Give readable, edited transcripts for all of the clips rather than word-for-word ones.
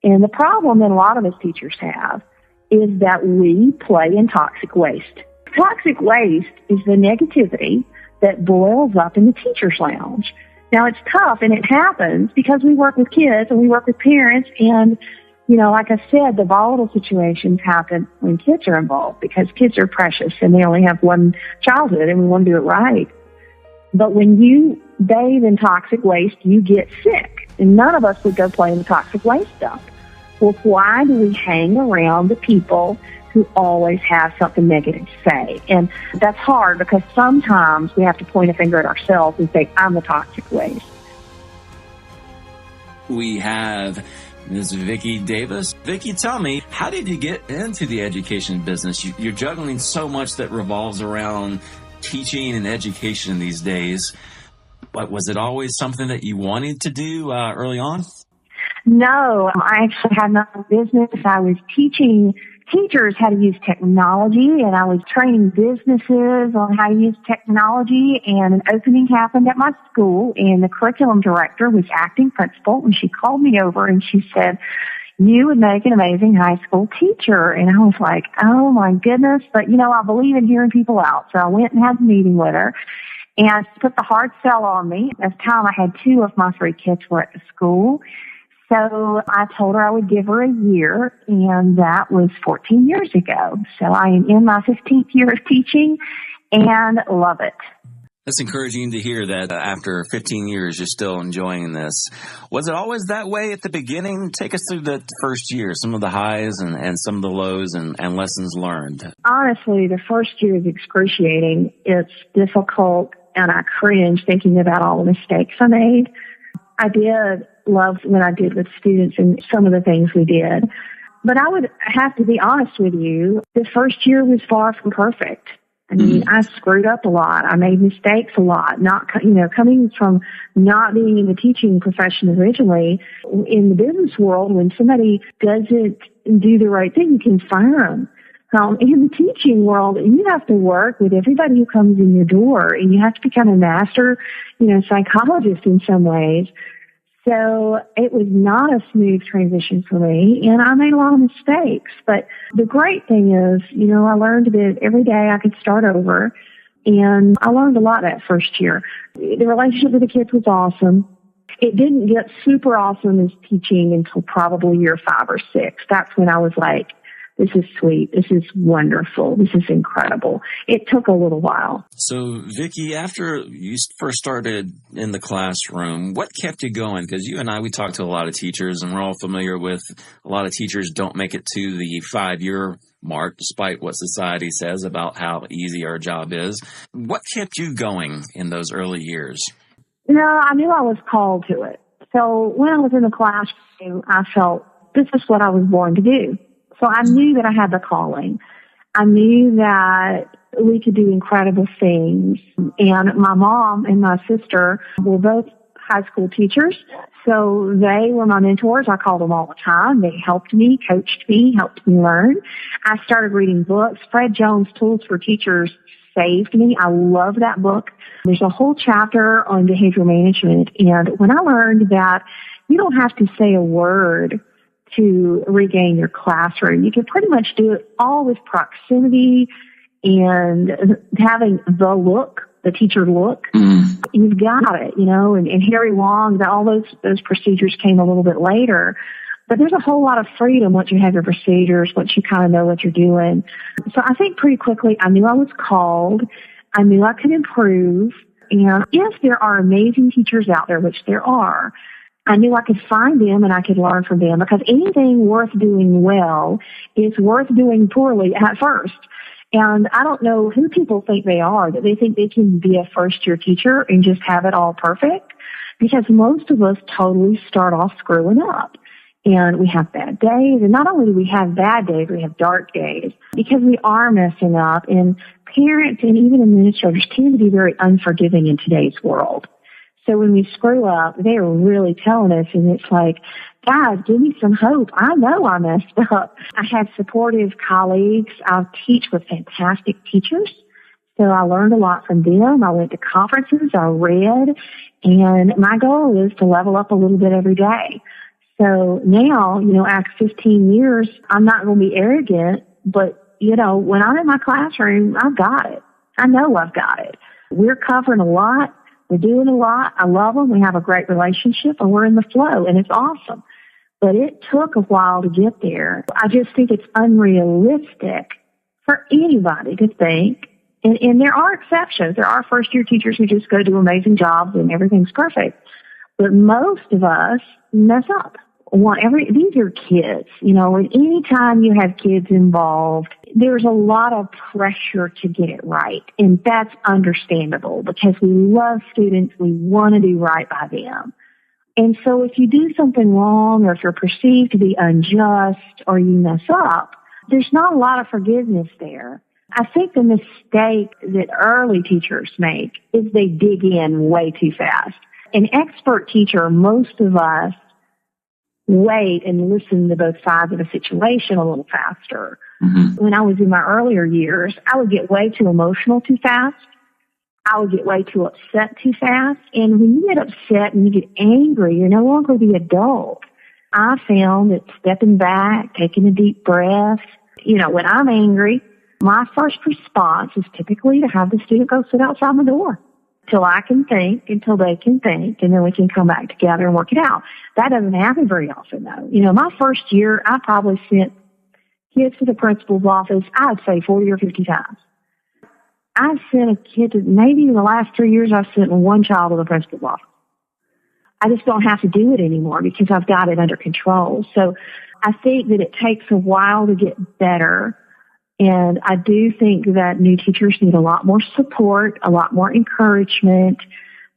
And the problem that a lot of us teachers have is that we play in toxic waste. Toxic waste is the negativity that boils up in the teacher's lounge. Now, it's tough, and it happens because we work with kids and we work with parents, and, like I said, the volatile situations happen when kids are involved because kids are precious and they only have one childhood and we want to do it right. But when you bathe in toxic waste, you get sick, and none of us would go play in the toxic waste stuff. Well, why do we hang around the people who always have something negative to say? And that's hard because sometimes we have to point a finger at ourselves and say, I'm the toxic waste. We have Ms. Vicki Davis. Vicki, tell me, how did you get into the education business? You're juggling so much that revolves around teaching and education these days. But was it always something that you wanted to do early on? No, I actually had my own business. I was teaching teachers how to use technology, and I was training businesses on how to use technology, and an opening happened at my school, and the curriculum director was acting principal, and she called me over and she said, you would make an amazing high school teacher. And I was like, oh my goodness. But I believe in hearing people out. So I went and had a meeting with her, and she put the hard sell on me. At the time, I had 2 of my 3 kids were at the school. So I told her I would give her a year, and that was 14 years ago. So I am in my 15th year of teaching and love it. That's encouraging to hear that after 15 years, you're still enjoying this. Was it always that way at the beginning? Take us through the first year, some of the highs and some of the lows and lessons learned. Honestly, the first year is excruciating. It's difficult, and I cringe thinking about all the mistakes I made. I did love what I did with students and some of the things we did. But I would have to be honest with you, the first year was far from perfect. I mean, I screwed up a lot. I made mistakes a lot. Coming from not being in the teaching profession originally, in the business world, when somebody doesn't do the right thing, you can fire them. In the teaching world, you have to work with everybody who comes in your door, and you have to become a master, psychologist in some ways. So it was not a smooth transition for me, and I made a lot of mistakes. But the great thing is, I learned that every day I could start over, and I learned a lot that first year. The relationship with the kids was awesome. It didn't get super awesome as teaching until probably year 5 or 6. That's when I was like, this is sweet. This is wonderful. This is incredible. It took a little while. So, Vicki, after you first started in the classroom, what kept you going? Because you and I, we talk to a lot of teachers, and we're all familiar with a lot of teachers don't make it to the 5-year mark, despite what society says about how easy our job is. What kept you going in those early years? I knew I was called to it. So when I was in the classroom, I felt this is what I was born to do. So I knew that I had the calling. I knew that we could do incredible things. And my mom and my sister were both high school teachers, so they were my mentors. I called them all the time. They helped me, coached me, helped me learn. I started reading books. Fred Jones' Tools for Teachers saved me. I love that book. There's a whole chapter on behavior management. And when I learned that you don't have to say a word to regain your classroom. You can pretty much do it all with proximity and having the teacher look. You've got it, and Harry Wong, all those procedures came a little bit later. But there's a whole lot of freedom once you have your procedures, once you kind of know what you're doing. So I think pretty quickly I knew I was called. I knew I could improve. And if there are amazing teachers out there, which there are, I knew I could find them and I could learn from them, because anything worth doing well is worth doing poorly at first. And I don't know who people think they are, that they think they can be a first-year teacher and just have it all perfect, because most of us totally start off screwing up. And we have bad days. And not only do we have bad days, we have dark days, because we are messing up. And parents and even administrators tend to be very unforgiving in today's world. So when we screw up, they are really telling us, and it's like, guys, give me some hope. I know I messed up. I had supportive colleagues. I teach with fantastic teachers, so I learned a lot from them. I went to conferences, I read, and my goal is to level up a little bit every day. So now, after 15 years, I'm not going to be arrogant, but, when I'm in my classroom, I've got it. I know I've got it. We're covering a lot. We're doing a lot. I love them. We have a great relationship, and we're in the flow, and it's awesome. But it took a while to get there. I just think it's unrealistic for anybody to think, and there are exceptions. There are first-year teachers who just go do amazing jobs and everything's perfect. But most of us mess up. These are kids, and any time you have kids involved, there's a lot of pressure to get it right. And that's understandable because we love students. We want to do right by them. And so if you do something wrong or if you're perceived to be unjust or you mess up, there's not a lot of forgiveness there. I think the mistake that early teachers make is they dig in way too fast. An expert teacher, most of us wait and listen to both sides of a situation a little faster. Mm-hmm. When I was in my earlier years, I would get way too emotional too fast. I would get way too upset too fast. And when you get upset and you get angry, you're no longer the adult. I found that stepping back, taking a deep breath, when I'm angry, my first response is typically to have the student go sit outside my door until I can think, until they can think, and then we can come back together and work it out. That doesn't happen very often, though. My first year, I probably sent kids to the principal's office, I'd say 40 or 50 times. I've sent a kid to, maybe in the last 3 years, I've sent one child to the principal's office. I just don't have to do it anymore because I've got it under control. So I think that it takes a while to get better. And I do think that new teachers need a lot more support, a lot more encouragement.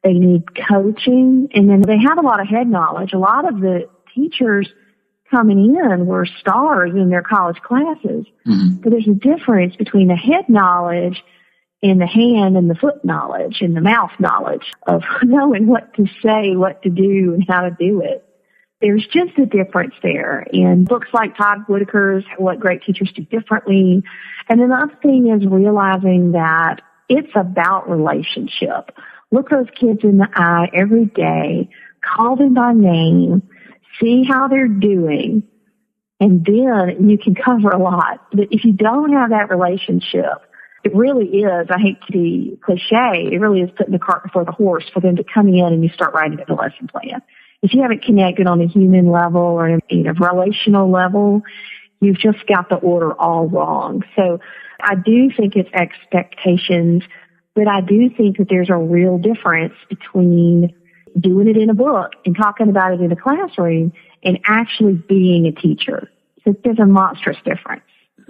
They need coaching. And then they have a lot of head knowledge. A lot of the teachers coming in were stars in their college classes. Mm-hmm. But there's a difference between the head knowledge and the hand and the foot knowledge and the mouth knowledge of knowing what to say, what to do, and how to do it. There's just a difference there. And books like Todd Whitaker's What Great Teachers Do Differently. And another thing is realizing that it's about relationship. Look those kids in the eye every day, call them by name, see how they're doing, and then you can cover a lot. But if you don't have that relationship, it really is, I hate to be cliche, it really is putting the cart before the horse for them to come in and you start writing a lesson plan. If you haven't connected on a human level or a relational level, you've just got the order all wrong. So I do think it's expectations, but I do think that there's a real difference between doing it in a book and talking about it in a classroom and actually being a teacher. So there's a monstrous difference.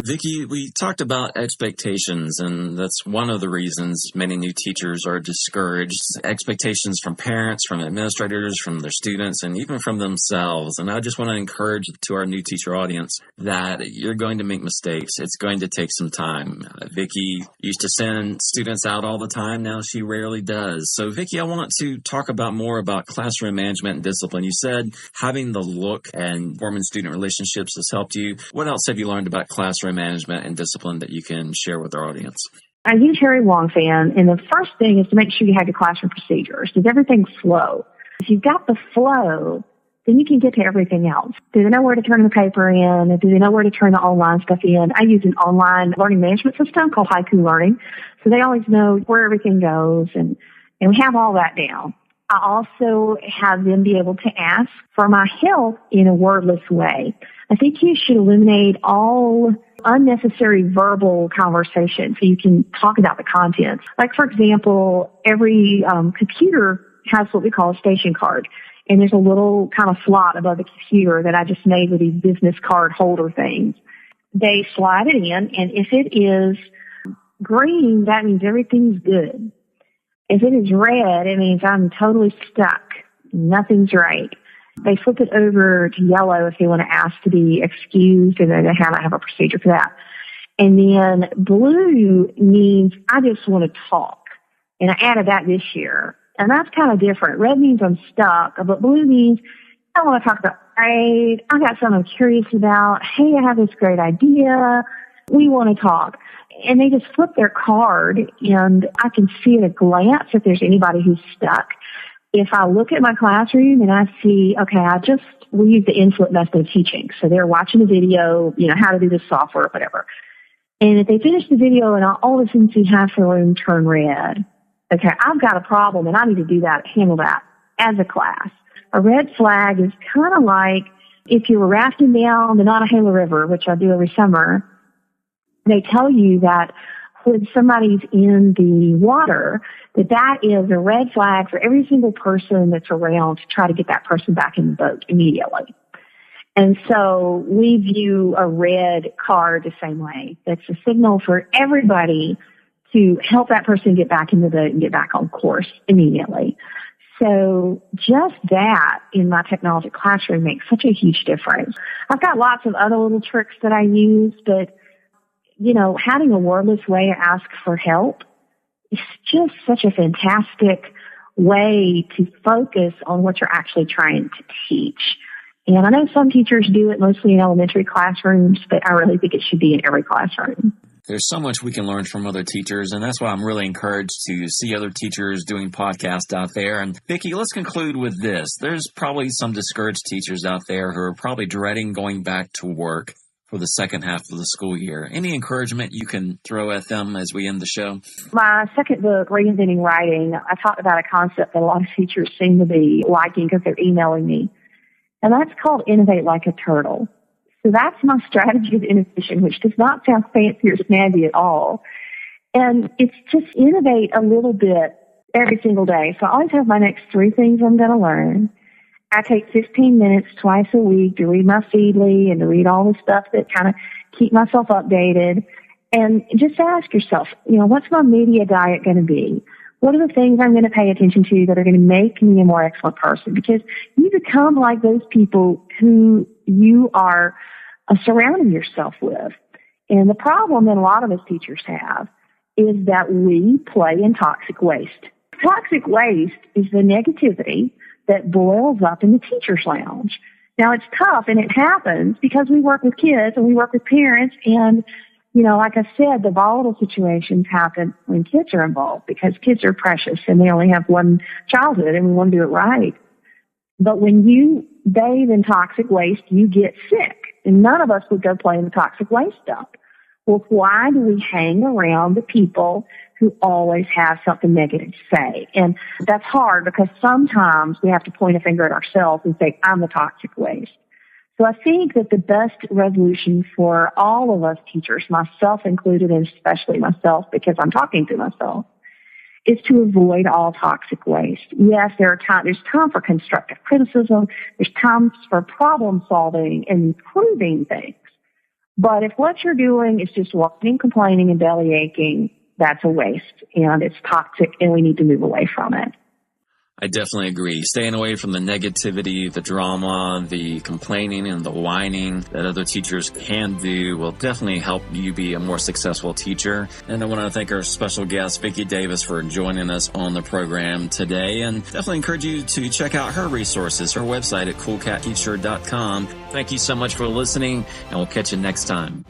Vicki, we talked about expectations, and that's one of the reasons many new teachers are discouraged. Expectations from parents, from administrators, from their students, and even from themselves. And I just want to encourage to our new teacher audience that you're going to make mistakes. It's going to take some time. Vicki used to send students out all the time. Now she rarely does. So, Vicki, I want to talk more about classroom management and discipline. You said having the look and forming student relationships has helped you. What else have you learned about classroom management and discipline that you can share with our audience? I'm a huge Harry Wong fan, and the first thing is to make sure you have your classroom procedures. Does everything flow? If you've got the flow, then you can get to everything else. Do they know where to turn the paper in? Do they know where to turn the online stuff in? I use an online learning management system called Haiku Learning, so they always know where everything goes, and we have all that down. I also have them be able to ask for my help in a wordless way. I think you should eliminate all unnecessary verbal conversation so you can talk about the content. Like, for example, every computer has what we call a station card. And there's a little kind of slot above the computer that I just made with these business card holder things. They slide it in, and if it is green, that means everything's good. If it is red, it means I'm totally stuck. Nothing's right. They flip it over to yellow if they want to ask to be excused, and then they have a procedure for that. And then blue means I just want to talk. And I added that this year. And that's kind of different. Red means I'm stuck, but blue means I want to talk about grade. I got something I'm curious about. Hey, I have this great idea. We want to talk. And they just flip their card, and I can see at a glance if there's anybody who's stuck. If I look at my classroom and I see, okay, we use the input method of teaching. So they're watching a video, how to do this software or whatever. And if they finish the video and I all of a sudden see half the room turn red, okay, I've got a problem and I need to handle that as a class. A red flag is kind of like if you were rafting down the Nottahala River, which I do every summer. They tell you that when somebody's in the water, that is a red flag for every single person that's around to try to get that person back in the boat immediately. And so we view a red card the same way. That's a signal for everybody to help that person get back in the boat and get back on course immediately. So just that in my technology classroom makes such a huge difference. I've got lots of other little tricks that I use, but having a wordless way to ask for help is just such a fantastic way to focus on what you're actually trying to teach. And I know some teachers do it mostly in elementary classrooms, but I really think it should be in every classroom. There's so much we can learn from other teachers, and that's why I'm really encouraged to see other teachers doing podcasts out there. And Vicki, let's conclude with this. There's probably some discouraged teachers out there who are probably dreading going back to work for the second half of the school year. Any encouragement you can throw at them as we end the show? My second book, Reinventing Writing, I talked about a concept that a lot of teachers seem to be liking because they're emailing me. And that's called Innovate Like a Turtle. So that's my strategy of innovation, which does not sound fancy or snazzy at all. And it's just innovate a little bit every single day. So I always have my next 3 things I'm going to learn. I take 15 minutes twice a week to read my Feedly and to read all the stuff that kind of keep myself updated. And just ask yourself, what's my media diet going to be? What are the things I'm going to pay attention to that are going to make me a more excellent person? Because you become like those people who you are surrounding yourself with. And the problem that a lot of us teachers have is that we play in toxic waste. Toxic waste is the negativity that boils up in the teacher's lounge. Now, it's tough, and it happens because we work with kids and we work with parents, and like I said, the volatile situations happen when kids are involved because kids are precious and they only have one childhood and we want to do it right. But when you bathe in toxic waste, you get sick. And none of us would go play in the toxic waste dump. Well, why do we hang around the people who always have something negative to say? And that's hard because sometimes we have to point a finger at ourselves and say, I'm the toxic waste. So I think that the best resolution for all of us teachers, myself included, and especially myself because I'm talking to myself, is to avoid all toxic waste. Yes, there's time for constructive criticism. There's times for problem solving and improving things. But if what you're doing is just whining, complaining, and belly aching, that's a waste, and it's toxic, and we need to move away from it. I definitely agree. Staying away from the negativity, the drama, the complaining, and the whining that other teachers can do will definitely help you be a more successful teacher. And I want to thank our special guest, Vicki Davis, for joining us on the program today. And definitely encourage you to check out her resources, her website at coolcatteacher.com. Thank you so much for listening, and we'll catch you next time.